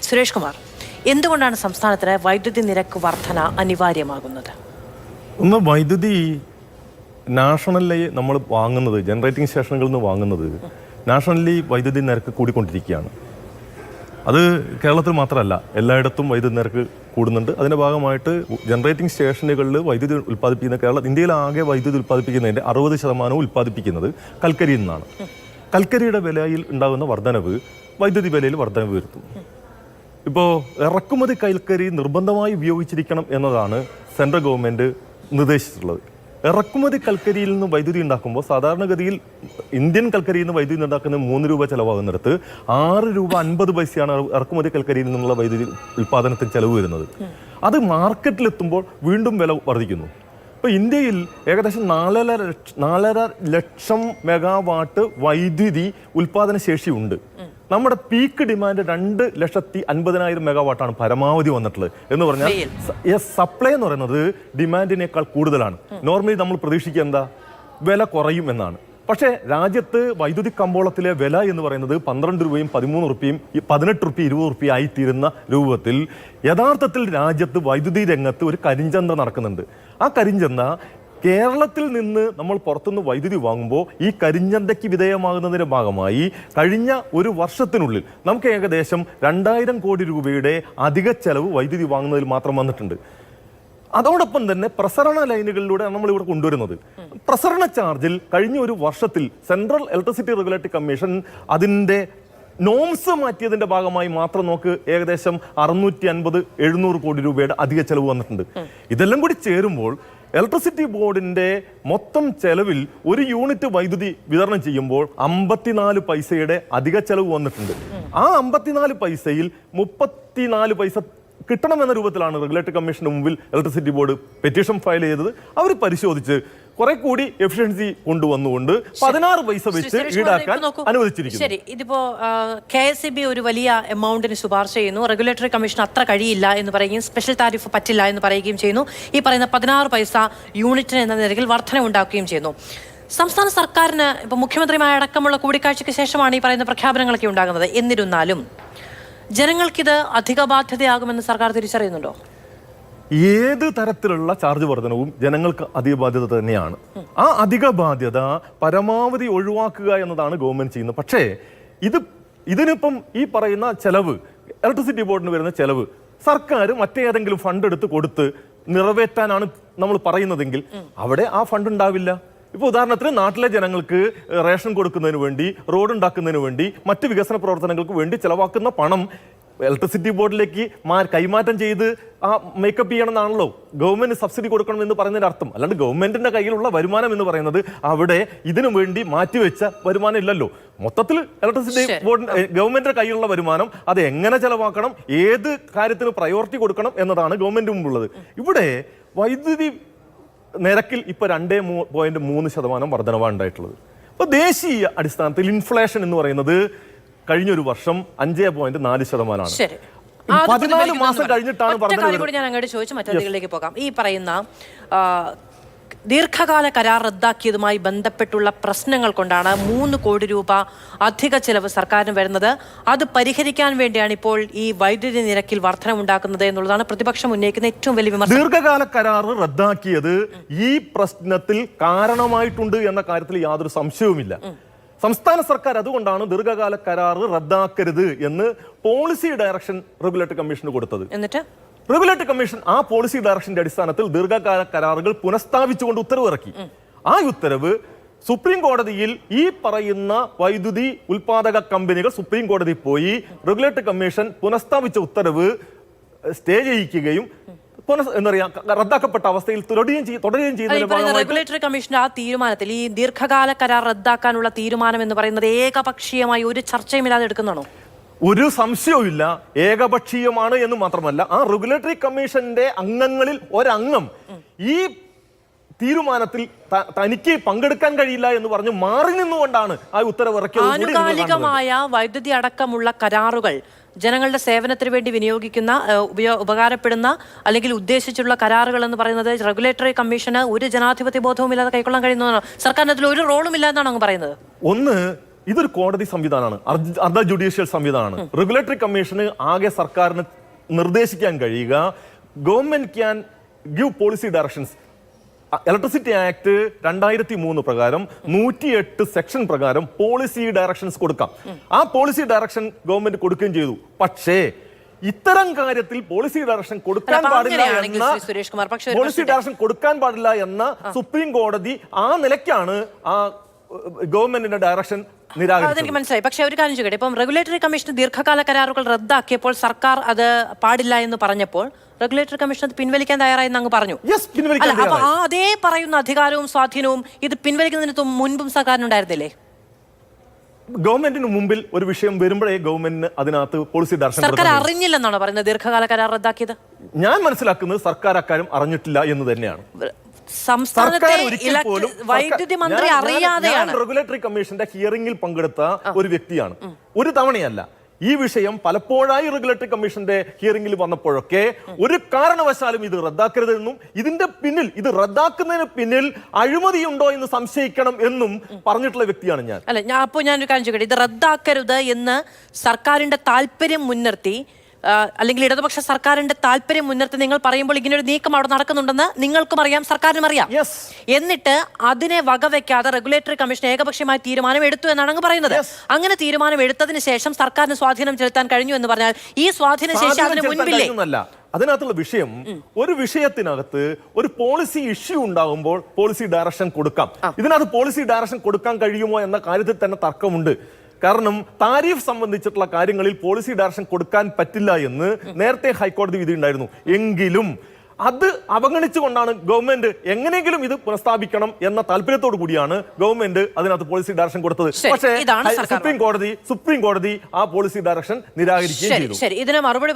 സുരേഷ് കുമാർ, എന്തുകൊണ്ടാണ് സംസ്ഥാനത്തിന് വൈദ്യുതി നിരക്ക് വർധന അനിവാര്യമാകുന്നത്? ഒന്ന്, വൈദ്യുതി നാഷണലി നമ്മൾ വാങ്ങുന്നത്, ജനറേറ്റിംഗ് സ്റ്റേഷനുകളിൽ നിന്ന് വാങ്ങുന്നത് നാഷണലി വൈദ്യുതി നിരക്ക് കൂടിക്കൊണ്ടിരിക്കുകയാണ്. അത് കേരളത്തിൽ മാത്രമല്ല, എല്ലായിടത്തും വൈദ്യുതി നിരക്ക് കൂടുന്നുണ്ട്. അതിൻ്റെ ഭാഗമായിട്ട് ജനറേറ്റിംഗ് സ്റ്റേഷനുകളിൽ വൈദ്യുതി ഉൽപ്പാദിപ്പിക്കുന്ന ഇന്ത്യയിലാകെ വൈദ്യുതി ഉൽപ്പാദിപ്പിക്കുന്നതിൻ്റെ 60% ഉൽപ്പാദിപ്പിക്കുന്നത് കൽക്കരിയിൽ നിന്നാണ്. കൽക്കരിയുടെ വിലയിൽ ഉണ്ടാകുന്ന വർധനവ് വൈദ്യുതി വിലയിൽ വർധനവ് വരുത്തും. ഇപ്പോൾ ഇറക്കുമതി കൽക്കരി നിർബന്ധമായി ഉപയോഗിച്ചിരിക്കണം എന്നതാണ് സെൻട്രൽ ഗവൺമെൻറ് നിർദ്ദേശിച്ചിട്ടുള്ളത്. ഇറക്കുമതി കൽക്കരിയിൽ നിന്ന് വൈദ്യുതി ഉണ്ടാക്കുമ്പോൾ സാധാരണഗതിയിൽ ഇന്ത്യൻ കൽക്കരിയിൽ നിന്ന് വൈദ്യുതി ഉണ്ടാക്കുന്ന 3 രൂപ ചിലവാകുന്നിടത്ത് 6 രൂപ 50 പൈസയാണ് ഇറക്കുമതി കൽക്കരിയിൽ നിന്നുള്ള വൈദ്യുതി ഉൽപ്പാദനത്തിന് ചിലവ് വരുന്നത്. അത് മാർക്കറ്റിലെത്തുമ്പോൾ വീണ്ടും വില വർദ്ധിക്കുന്നു. ഇപ്പോൾ ഇന്ത്യയിൽ ഏകദേശം 4.5 ലക്ഷം മെഗാവാട്ട് വൈദ്യുതി ഉൽപ്പാദന ശേഷിയുണ്ട്. നമ്മുടെ പീക്ക് ഡിമാൻഡ് 2,50,000 മെഗാവാട്ടാണ് പരമാവധി വന്നിട്ടുള്ളത്. എന്ന് പറഞ്ഞാൽ സപ്ലൈ എന്ന് പറയുന്നത് ഡിമാൻഡിനേക്കാൾ കൂടുതലാണ്. നോർമലി നമ്മൾ പ്രതീക്ഷിക്കുക എന്താ, വില കുറയും എന്നാണ്. പക്ഷേ രാജ്യത്ത് വൈദ്യുതി കമ്പോളത്തിലെ വില എന്ന് പറയുന്നത് 12 രൂപയും 13 റുപ്യയും 18 റുപ്യ 20 റുപ്യ ആയിത്തീരുന്ന രൂപത്തിൽ യഥാർത്ഥത്തിൽ രാജ്യത്ത് വൈദ്യുതി രംഗത്ത് ഒരു കരിഞ്ചന്ത നടക്കുന്നുണ്ട്. ആ കരിഞ്ചന്ത കേരളത്തിൽ നിന്ന് നമ്മൾ പുറത്തുനിന്ന് വൈദ്യുതി വാങ്ങുമ്പോൾ ഈ കരിഞ്ചന്തയ്ക്ക് വിധേയമാകുന്നതിൻ്റെ ഭാഗമായി കഴിഞ്ഞ ഒരു വർഷത്തിനുള്ളിൽ നമുക്ക് ഏകദേശം 2000 കോടി രൂപയുടെ അധിക ചെലവ് വൈദ്യുതി വാങ്ങുന്നതിൽ മാത്രം വന്നിട്ടുണ്ട്. അതോടൊപ്പം തന്നെ പ്രസരണ ലൈനുകളിലൂടെ നമ്മളിവിടെ കൊണ്ടുവരുന്നത്. പ്രസരണ ചാർജിൽ കഴിഞ്ഞ ഒരു വർഷത്തിൽ സെൻട്രൽ ഇലക്ട്രിസിറ്റി റെഗുലേറ്ററി കമ്മീഷൻ അതിൻ്റെ നോംസ് മാറ്റിയതിൻ്റെ ഭാഗമായി മാത്രം നമുക്ക് ഏകദേശം 650-700 കോടി രൂപയുടെ അധിക ചെലവ് വന്നിട്ടുണ്ട്. ഇതെല്ലാം കൂടി ചേരുമ്പോൾ ഇലക്ട്രിസിറ്റി ബോർഡിന്റെ മൊത്തം ചെലവിൽ ഒരു യൂണിറ്റ് വൈദ്യുതി വിതരണം ചെയ്യുമ്പോൾ 54 പൈസയുടെ അധിക ചെലവ് വന്നിട്ടുണ്ട്. ആ 54 പൈസയിൽ 34 പൈസ കിട്ടണമെന്ന രൂപത്തിലാണ് റെഗുലേറ്ററി കമ്മീഷന് മുമ്പിൽ ഇലക്ട്രിസിറ്റി ബോർഡ് പെറ്റീഷൻ ഫയൽ ചെയ്തത്. അവർ പരിശോധിച്ച് കുറെ കൂടി എഫിഷ്യൻസി കൊണ്ടുവന്നുകൊണ്ട് 16 പൈസ വെച്ച് ഈടാക്കാൻ അനുവദിച്ചിരിക്കുന്നു. ശരി, ഇതിപ്പോ KSEB ഒരു വലിയ എമൗണ്ടിന് ശുപാർശ ചെയ്യുന്നു. റെഗുലേറ്ററി കമ്മീഷൻ അത്ര കഴിയില്ല എന്ന് പറയുകയും സ്പെഷ്യൽ താരിഫ് പറ്റില്ല എന്ന് പറയുകയും ചെയ്യുന്നു. ഈ പറയുന്ന 16 പൈസ യൂണിറ്റിന് എന്ന നിരക്കിൽ വർധന ഉണ്ടാക്കുകയും ചെയ്യുന്നു. സംസ്ഥാന സർക്കാരിന് ഇപ്പൊ മുഖ്യമന്ത്രിയുമായ അടക്കമുള്ള കൂടിക്കാഴ്ചയ്ക്ക് ശേഷമാണ് ഈ പറയുന്ന പ്രഖ്യാപനങ്ങളൊക്കെ ഉണ്ടാകുന്നത്. എന്നിരുന്നാലും ജനങ്ങൾക്കിത് അധിക ബാധ്യതയാകുമെന്ന് സർക്കാർ തിരിച്ചറിയുന്നുണ്ടോ? ഏത് തരത്തിലുള്ള ചാർജ് വർധനവും ജനങ്ങൾക്ക് അധിക ബാധ്യത തന്നെയാണ്. ആ അധിക ബാധ്യത പരമാവധി ഒഴിവാക്കുക എന്നതാണ് ഗവൺമെന്റ് ചെയ്യുന്നത്. പക്ഷേ ഇതിനിപ്പം ഈ പറയുന്ന ചെലവ്, ഇലക്ട്രിസിറ്റി ബോർഡിന് വരുന്ന ചെലവ് സർക്കാർ മറ്റേതെങ്കിലും ഫണ്ട് എടുത്ത് കൊടുത്ത് നിറവേറ്റാനാണ് നമ്മൾ പറയുന്നതെങ്കിൽ അവിടെ ആ ഫണ്ട് ഉണ്ടാവില്ല. ഇപ്പോൾ ഉദാഹരണത്തിന് നാട്ടിലെ ജനങ്ങൾക്ക് റേഷൻ കൊടുക്കുന്നതിന് വേണ്ടി, റോഡ് ഉണ്ടാക്കുന്നതിന് വേണ്ടി, മറ്റ് വികസന പ്രവർത്തനങ്ങൾക്ക് വേണ്ടി ചെലവാക്കുന്ന പണം ഇലക്ട്രിസിറ്റി ബോർഡിലേക്ക് കൈമാറ്റം ചെയ്ത് ആ മേക്കപ്പ് ചെയ്യണമെന്നാണല്ലോ ഗവൺമെന്റ് സബ്സിഡി കൊടുക്കണം എന്ന് പറയുന്നതിന്റെ അർത്ഥം. അല്ലാണ്ട് ഗവൺമെന്റിന്റെ കയ്യിലുള്ള വരുമാനം എന്ന് പറയുന്നത് അവിടെ ഇതിനു വേണ്ടി മാറ്റിവെച്ച വരുമാനം ഇല്ലല്ലോ. മൊത്തത്തിൽ ഇലക്ട്രിസിറ്റി ബോർഡ് ഗവൺമെന്റിന്റെ കയ്യിലുള്ള വരുമാനം അത് എങ്ങനെ ചെലവാക്കണം, ഏത് കാര്യത്തിന് പ്രയോറിറ്റി കൊടുക്കണം എന്നതാണ് ഗവൺമെന്റ് മുമ്പുള്ളത്. ഇവിടെ വൈദ്യുതി നിരക്കിൽ ഇപ്പോൾ 2.3% വർധനവാണ് ഉണ്ടായിട്ടുള്ളത്. അപ്പോൾ ദേശീയ അടിസ്ഥാനത്തിൽ ഇൻഫ്ലേഷൻ എന്ന് പറയുന്നത് കഴിഞ്ഞൊരു വർഷം 5.4%. 14 മാസം കഴിഞ്ഞിട്ടാണ് ഞാൻ അങ്ങോട്ട് ചോദിച്ചു മറ്റൊന്നിലേക്ക് പോകാം. ഈ പറയുന്ന ദീർഘകാല കരാർ റദ്ദാക്കിയതുമായി ബന്ധപ്പെട്ടുള്ള പ്രശ്നങ്ങൾ കൊണ്ടാണ് 3 കോടി രൂപ അധിക ചെലവ് സർക്കാരിന് വരുന്നത്. അത് പരിഹരിക്കാൻ വേണ്ടിയാണ് ഇപ്പോൾ ഈ വൈദ്യുതി നിരക്കിൽ വർധനമുണ്ടാക്കുന്നത് എന്നുള്ളതാണ് പ്രതിപക്ഷം ഉന്നയിക്കുന്ന ഏറ്റവും വലിയ വിമർശനം. ദീർഘകാല കരാർ റദ്ദാക്കിയത് ഈ പ്രശ്നത്തിൽ കാരണമായിട്ടുണ്ട് എന്ന കാര്യത്തിൽ യാതൊരു സംശയവുമില്ല. സംസ്ഥാന സർക്കാർ അതുകൊണ്ടാണ് ദീർഘകാല കരാർ റദ്ദാക്കരുത് എന്ന് പോളിസി ഡയറക്ഷൻ റെഗുലേറ്ററി കമ്മീഷന് കൊടുത്തത്. എന്നിട്ട് റെഗുലേറ്ററി കമ്മീഷൻ ആ പോളിസി ഡയറക്ഷന്റെ അടിസ്ഥാനത്തിൽ ദീർഘകാല കരാറുകൾ പുനഃസ്ഥാപിച്ചുകൊണ്ട് ഉത്തരവ് ഇറക്കി. ആ ഉത്തരവ് സുപ്രീം കോടതിയിൽ ഈ പറയുന്ന വൈദ്യുതി ഉൽപാദക കമ്പനികൾ സുപ്രീം കോടതിയിൽ പോയി റെഗുലേറ്ററി കമ്മീഷൻ പുനഃസ്ഥാപിച്ച ഉത്തരവ് സ്റ്റേ ചെയ്യിക്കുകയും റദ്ദാക്കപ്പെട്ട അവസ്ഥയിൽ തുടരുകയും ചെയ്യുന്ന റെഗുലേറ്ററി കമ്മീഷന്റെ ആ തീരുമാനത്തിൽ ഈ ദീർഘകാല കരാർ റദ്ദാക്കാനുള്ള തീരുമാനം എന്ന് പറയുന്നത് ഏകപക്ഷീയമായി ഒരു ചർച്ചയുമില്ലാതെ എടുക്കുന്നതാണോ? ഒരു സംശയവുമില്ല, ഏകപക്ഷീയമാണ് എന്ന് മാത്രമല്ല ആ റെഗുലേറ്ററി കമ്മീഷന്റെ അംഗങ്ങളിൽ ഒരംഗം ഈ തീരുമാനത്തിൽ തനിക്ക് പങ്കെടുക്കാൻ കഴിയില്ല എന്ന് പറഞ്ഞ് മാറി നിന്നുകൊണ്ടാണ് ആ ഉത്തരവ് ഇറക്കിയത്. ആനുകാലികമായ വൈദ്യുതി അടക്കമുള്ള കരാറുകൾ ജനങ്ങളുടെ സേവനത്തിന് വേണ്ടി വിനിയോഗിക്കുന്ന ഉപകാരപ്പെടുന്ന അല്ലെങ്കിൽ ഉദ്ദേശിച്ചുള്ള കരാറുകൾ എന്ന് പറയുന്നത് റെഗുലേറ്ററി കമ്മീഷന് ഒരു ജനാധിപത്യ ബോധവും ഇല്ലാതെ കൈക്കൊള്ളാൻ കഴിയുന്നതാണ്. സർക്കാരിന് അതിൽ ഒരു റോളും ഇല്ല എന്നാണ് അങ്ങ് പറയുന്നത്. ഒന്ന്, ഇതൊരു കോടതി സംവിധാനമാണ്, അർദ്ധ ജുഡീഷ്യൽ സംവിധാനമാണ്. റെഗുലേറ്ററി കമ്മീഷന് ആകെ സർക്കാരിന് നിർദ്ദേശിക്കാൻ കഴിയുക government can give policy directions. Electricity act 2003 പ്രകാരം 108 സെക്ഷൻ പ്രകാരം പോളിസി ഡയറക്ഷൻസ് കൊടുക്കാം. ആ പോളിസി ഡയറക്ഷൻ ഗവൺമെന്റ് കൊടുക്കുകയും ചെയ്തു. പക്ഷേ ഇത്തരം കാര്യത്തിൽ പോളിസി ഡയറക്ഷൻ കൊടുക്കാൻ പാടില്ല എന്ന സുപ്രീം കോടതി ആ നിലയ്ക്കാണ് ആ ഗവൺമെന്റിന്റെ ഡയറക്ഷൻ അതെനിക്ക് മനസ്സിലായി. പക്ഷെ ഒരു കാര്യം ചോദിക്കട്ടെ, ഇപ്പം റെഗുലേറ്ററി കമ്മീഷൻ ദീർഘകാല കരാറുകൾ റദ്ദാക്കിയപ്പോൾ സർക്കാർ അത് പാടില്ല എന്ന് പറഞ്ഞപ്പോൾ റെഗുലേറ്ററി കമ്മീഷൻ അത് പിൻവലിക്കാൻ തയ്യാറായെന്ന് അങ്ങ് പറഞ്ഞു. അപ്പൊ ആ അതേ പറയുന്ന അധികാരവും സ്വാധീനവും ഇത് പിൻവലിക്കുന്നതിന് മുൻപും സർക്കാരിനുണ്ടായിരുന്നില്ലേ? ഗവൺമെന്റിന് മുമ്പിൽ ഒരു വിഷയം വരുമ്പോഴേ ഗവൺമെന്റിന് അതിനകത്ത് പോളിസി ഡയറക്ഷൻ സർക്കാർ അറിഞ്ഞില്ലെന്നാണോ പറയുന്നത് ദീർഘകാല കരാർ റദ്ദാക്കിയത്? ഞാൻ മനസ്സിലാക്കുന്നത് സർക്കാർ അക്കാര്യം അറിഞ്ഞിട്ടില്ല എന്ന് തന്നെയാണ്. സംസ്ഥാനത്തെ വൈദ്യുതി മന്ത്രി അറിയാതെയാണ്. റെഗുലേറ്ററി കമ്മീഷന്റെ ഹിയറിംഗിൽ പങ്കെടുത്ത ഒരു വ്യക്തിയാണ്, ഒരു തവണയല്ല. ഈ വിഷയം പലപ്പോഴായി റെഗുലേറ്ററി കമ്മീഷന്റെ ഹിയറിംഗിൽ വന്നപ്പോഴൊക്കെ ഒരു കാരണവശാലും ഇത് റദ്ദാക്കരുതെന്നും ഇതിന്റെ പിന്നിൽ ഇത് റദ്ദാക്കുന്നതിന് പിന്നിൽ അഴിമതിയുണ്ടോ എന്ന് സംശയിക്കണം എന്നും പറഞ്ഞിട്ടുള്ള വ്യക്തിയാണ് ഞാൻ. അല്ല, ഞാനൊരു കാര്യം ചോദിക്കട്ടെ, ഇത് റദ്ദാക്കരുത് എന്ന് സർക്കാരിന്റെ താല്പര്യം മുൻനിർത്തി അല്ലെങ്കിൽ ഇടതുപക്ഷ സർക്കാരിന്റെ താല്പര്യം മുൻനിർത്തി നിങ്ങൾ പറയുമ്പോൾ ഇങ്ങനെ ഒരു നീക്കം അവിടെ നടക്കുന്നുണ്ടെന്ന് നിങ്ങൾക്കും അറിയാം, സർക്കാരിനും അറിയാം. എന്നിട്ട് അതിനെ വകവെക്കാതെ റെഗുലേറ്ററി കമ്മീഷൻ ഏകപക്ഷീയമായ തീരുമാനം എടുത്തു എന്നാണ് അങ്ങ് പറയുന്നത്. അങ്ങനെ തീരുമാനം എടുത്തതിന് ശേഷം സർക്കാരിന് സ്വാധീനം ചെലുത്താൻ കഴിഞ്ഞു എന്ന് പറഞ്ഞാൽ ഈ സ്വാധീന ശേഷി അതിന് മുൻപില്ലേ? അതിനകത്തുള്ള വിഷയം, ഒരു വിഷയത്തിനകത്ത് ഒരു പോളിസി ഇഷ്യൂ ഉണ്ടാകുമ്പോൾ പോളിസി ഡയറക്ഷൻ കൊടുക്കാം. ഇതിനകത്ത് പോളിസി ഡയറക്ഷൻ കൊടുക്കാൻ കഴിയുമോ എന്ന കാര്യത്തിൽ തന്നെ തർക്കമുണ്ട്. കാരണം താരിഫ് സംബന്ധിച്ചിട്ടുള്ള കാര്യങ്ങളിൽ പോളിസി ഡയറക്ഷൻ കൊടുക്കാൻ പറ്റില്ല എന്ന് നേരത്തെ ഹൈക്കോടതി വിധി ഉണ്ടായിരുന്നു. എങ്കിലും അത് അവഗണിച്ചുകൊണ്ടാണ് ഗവൺമെന്റ് എങ്ങനെയെങ്കിലും ഇത് പുനഃസ്ഥാപിക്കണം എന്ന താല്പര്യത്തോടു കൂടിയാണ് ഗവൺമെന്റ് അതിനകത്ത് പോളിസി ഡയറക്ഷൻ കൊടുത്തത്. പക്ഷേ സുപ്രീം കോടതി ആ പോളിസി ഡയറക്ഷൻ നിരാകരിക്കുകയും ചെയ്തു. ഇതിന് മറുപടി